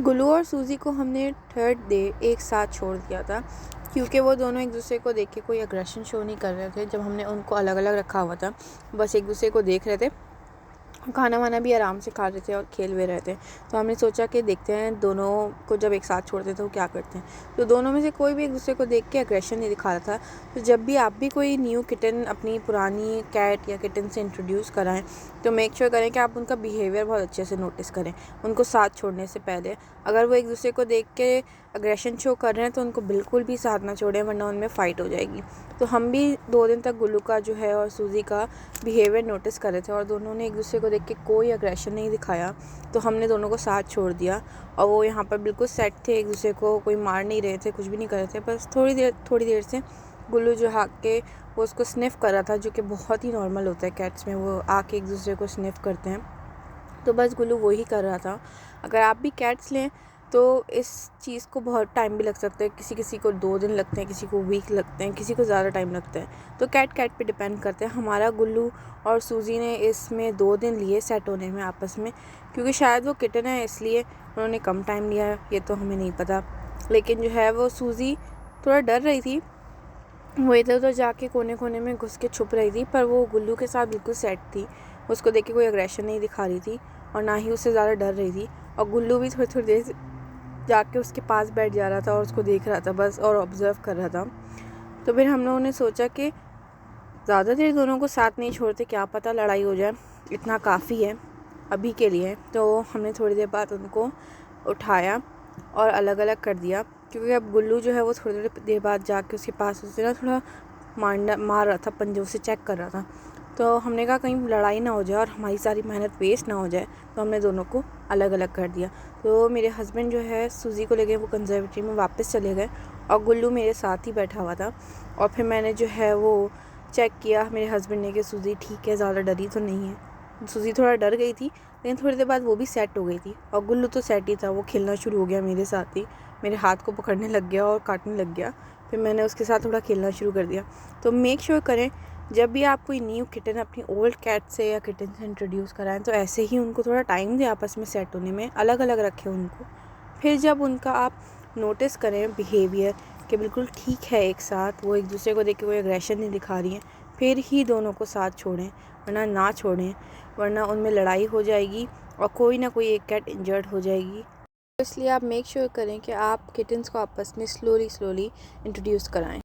गुल्लू और सूजी को हमने थर्ड डे एक साथ छोड़ दिया था क्योंकि वो दोनों एक दूसरे को देख के कोई अग्रेशन शो नहीं कर रहे थे। जब हमने उनको अलग अलग रखा हुआ था, बस एक दूसरे को देख रहे थे, खाना वाना भी आराम से खा रहे थे और खेल भी रहे थे। तो हमने सोचा कि देखते हैं दोनों को जब एक साथ छोड़ते तो क्या करते हैं। तो दोनों में से कोई भी एक दूसरे को देख के अग्रेशन नहीं दिखा रहा था। तो जब भी आप भी कोई न्यू किटन अपनी पुरानी कैट या किटन से इंट्रोड्यूस कराएं तो मेक श्योर करें कि आप उनका बिहेवियर बहुत अच्छे से नोटिस करें उनको साथ छोड़ने से पहले। अगर वो एक दूसरे को देख के अग्रेशन शो कर रहे हैं तो उनको बिल्कुल भी साथ ना छोड़ें, वरना उनमें फ़ाइट हो जाएगी। तो हम भी 2 दिन तक गुल्लू का जो है और सूजी का बिहेवियर नोटिस कर रहे थे और दोनों ने एक दूसरे को देख के कोई अग्रेशन नहीं दिखाया। तो हमने दोनों को साथ छोड़ दिया और वो यहाँ पर बिल्कुल सेट थे, एक दूसरे को कोई मार नहीं रहे थे, कुछ भी नहीं कर रहे थे। बस थोड़ी देर से गुल्लू जो आके वो उसको स्निफ़ कर रहा था, जो कि बहुत ही नॉर्मल होता है कैट्स में, वो आके एक दूसरे को स्निफ़ करते हैं। तो बस गुल्लू वो ही कर रहा था। अगर आप भी कैट्स लें तो इस चीज़ को बहुत टाइम भी लग सकता है, किसी को 2 दिन लगते हैं, किसी को वीक लगते हैं, किसी को ज़्यादा टाइम लगता है। तो कैट पे डिपेंड करते हैं। हमारा गुल्लू और सूजी ने इसमें 2 दिन लिए सेट होने में आपस में, क्योंकि शायद वो किटन है इसलिए उन्होंने कम टाइम लिया है, ये तो हमें नहीं पता। लेकिन जो है वो सूजी थोड़ा डर रही थी, वो इधर उधर जाके कोने में घुस के छुप रही थी, पर वो गुल्लू के साथ बिल्कुल सेट थी। उसको देख के कोई अग्रेशन नहीं दिखा रही थी और ना ही उससे ज़्यादा डर रही थी। और गुल्लू भी थोड़ी देर जाके उसके पास बैठ जा रहा था और उसको देख रहा था बस, और ऑब्ज़र्व कर रहा था। तो फिर हम लोगों ने सोचा कि ज़्यादा देर दोनों को साथ नहीं छोड़ते, क्या पता लड़ाई हो जाए, इतना काफ़ी है अभी के लिए। तो हमने थोड़ी देर बाद उनको उठाया और अलग अलग कर दिया, क्योंकि अब गुल्लू जो है वो थोड़ी देर बाद जाके उसके पास उससे ना थोड़ा मार रहा था, पंजों से चेक कर रहा था। तो हमने कहा कहीं लड़ाई ना हो जाए और हमारी सारी मेहनत वेस्ट ना हो जाए, तो हमने दोनों को अलग अलग कर दिया। तो मेरे हस्बैंड जो है सूजी को लेके वो कंजर्वेटरी में वापस चले गए और गुल्लू मेरे साथ ही बैठा हुआ था। और फिर मैंने जो है वो चेक किया मेरे हस्बैंड ने कि सूजी ठीक है, ज़्यादा डरी तो नहीं है। सूजी थोड़ा डर गई थी, लेकिन थोड़ी देर बाद वो भी सेट हो गई थी। और गुल्लू तो सेट ही था, वो खेलना शुरू हो गया मेरे साथ ही, मेरे हाथ को पकड़ने लग गया और काटने लग गया। फिर मैंने उसके साथ थोड़ा खेलना शुरू कर दिया। तो मेक श्योर करें जब भी आप कोई न्यू किटन अपनी ओल्ड कैट से या किटन से इंट्रोड्यूस कराएं तो ऐसे ही उनको थोड़ा टाइम दें आपस में सेट होने में, अलग अलग रखें उनको। फिर जब उनका आप नोटिस करें बिहेवियर कि बिल्कुल ठीक है, एक साथ वो एक दूसरे को देख के कोई अग्रेशन नहीं दिखा रही हैं, फिर ही दोनों को साथ छोड़ें, वरना ना छोड़ें, वरना उनमें लड़ाई हो जाएगी और कोई ना कोई एक कैट इंजर्ड हो जाएगी। इसलिए आप मेक श्योर करें कि आप किटन्स को आपस में स्लोली इंट्रोड्यूस कराएं।